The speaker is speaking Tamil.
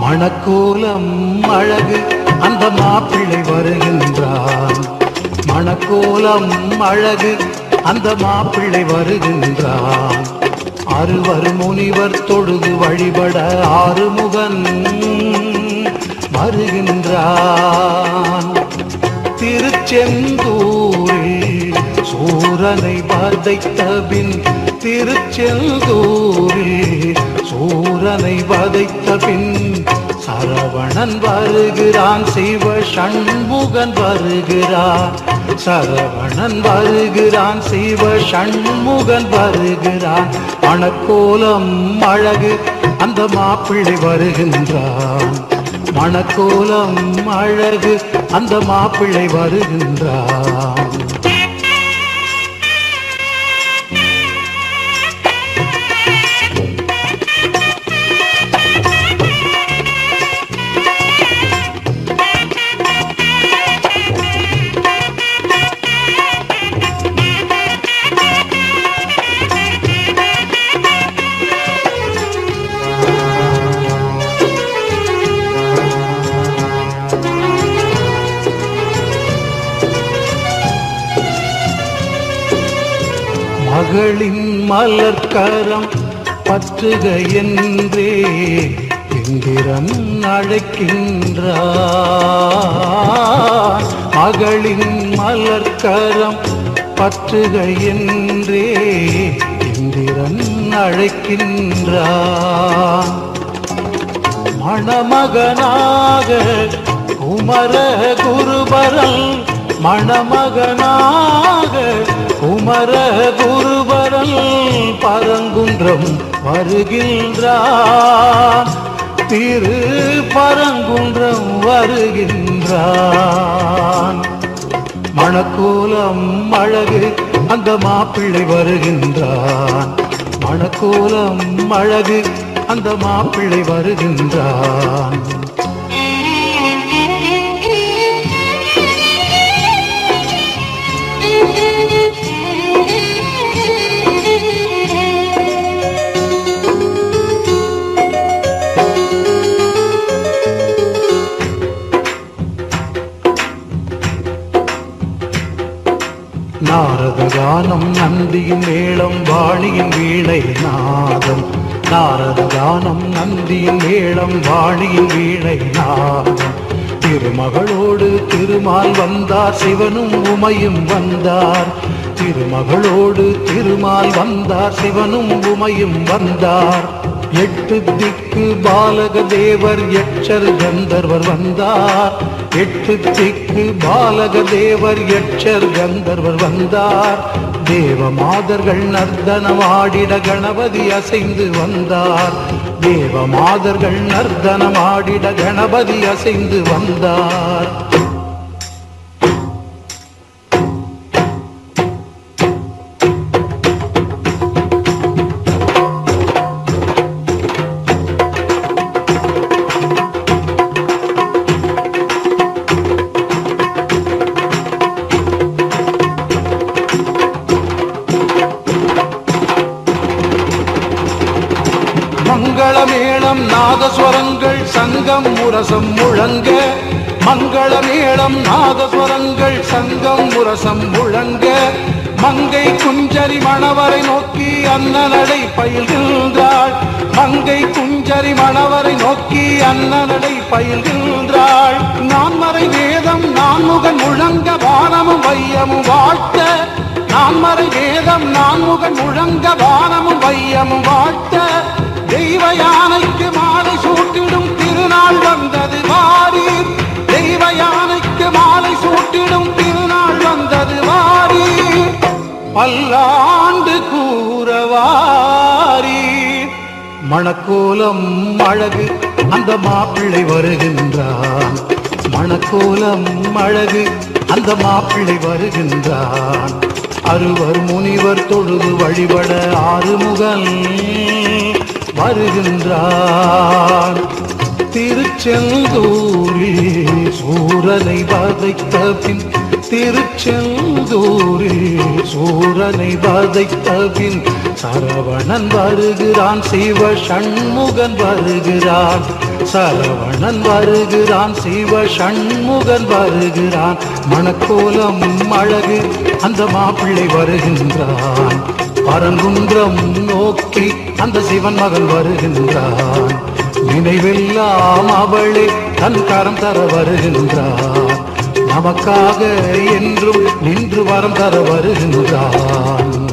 மணக்கோலம் அழகு அந்த மாப்பிள்ளை வருகின்றான். மணக்கோலம் அழகு அந்த மாப்பிள்ளை வருகின்றான். அறுவர் முனிவர் தொழுது வழிபட ஆறுமுகன் வருகின்றான். திருச்செந்தூரில் சூரனை வதைத்த பின் திருச்செந்தூரில் சூரனை வதைத்த பின் சரவணன் வருகிறான். சிவ சண்முகன் வருகிறான். சரவணன் வருகிறான். சிவ சண்முகன் வருகிறான். மணக்கோலம் அழகு அந்த மாப்பிள்ளை வருகின்றான். மணக்கோலம் அழகு அந்த மாப்பிள்ளை வருகின்றான். மகளின் மலர்கரம் பற்றுக என்றே இந்திரன் அழைக்கின்றான். மகளின் மலர்கரம் பற்றுக என்றே இந்திரன் அழைக்கின்றான். மணமகனாக குமர குருபரன் மணமகனாக குமர குருபரன் பரங்குன்றம் வருகின்றான். திரு பரங்குன்றம் வருகின்றான். மணக்கோலம் அழகு அந்த மாப்பிள்ளை வருகின்றான். மணக்கோலம் அழகு அந்த மாப்பிள்ளை வருகின்றான். நாரத கானம் நந்தியின் மேளம் வாணியின் வீணை நாதம். நாரத கானம் நந்தியின் மேளம் வாணியின் வீணை நாதம். திருமகளோடு திருமால் வந்தார். சிவனும் உமையும் வந்தார். திருமகளோடு திருமால் வந்தார். சிவனும் உமையும் வந்தார். எட்டு திக்கு பாலக தேவர் யட்சர் கந்தர்வர் வந்தார். எட்டு திக்கு பாலக தேவர் யட்சர் கந்தர்வர் வந்தார். தேவ மாதர்கள் நர்த்தனமாடிட கணபதி அசைந்து வந்தார். தேவ மாதர்கள் நர்த்தனமாடிட கணபதி அசைந்து வந்தார். மங்களமேளம் நாதஸ்வரங்கள் சங்கம் முரசம் முழங்க. மங்களமேளம் நாதஸ்வரங்கள் சங்கம் முரசம் முழங்க. மங்கை குஞ்சரி மணவரை நோக்கி அன்னநடை பயில்கின்றாள். மங்கை குஞ்சரி மணவரை நோக்கி அன்னநடை பயில்கின்றாள். நான்மறை வேதம் நான்முகன் முழங்க வானமும் வையமும் வாழ்த்த. நான்மறை வேதம் நான்முகன் முழங்க வானமும் வையமும் வாழ்த்த. தெய்வ யானைக்கு மாலை சூட்டிடும் திருநாள் வந்தது வாரீர். தெய்வ யானைக்கு மாலை சூட்டிடும் திருநாள் வந்தது வாரீர். பல்லாண்டு கூறவாரீர். மணக்கோலம் அழகு அந்த மாப்பிள்ளை வருகின்றான். மணக்கோலம் அழகு அந்த மாப்பிள்ளை வருகின்றான். அறுவர் முனிவர் தொழுது வழிபட ஆறுமுகன் வருகின்றான். திருச்செந்தூரில் சூரனை வதைத்த பின், திருச்செந்தூரில் சூரனை வதைத்த பின் சரவணன் வருகிறான், சிவ சண்முகன் வருகிறான். சரவணன் வருகிறான், சிவ சண்முகன் வருகிறான். மணக்கோலம் அழகு அந்த மாப்பிள்ளை வருகின்றான். பரங்குன்றம் நோக்கி அந்த சிவன் மகன் வருகின்றான். நினைவெல்லாம் அவளே தன் கரம் தர வருகின்றான். நமக்காக என்றும் நின்று வரம் தர வருகின்றான்.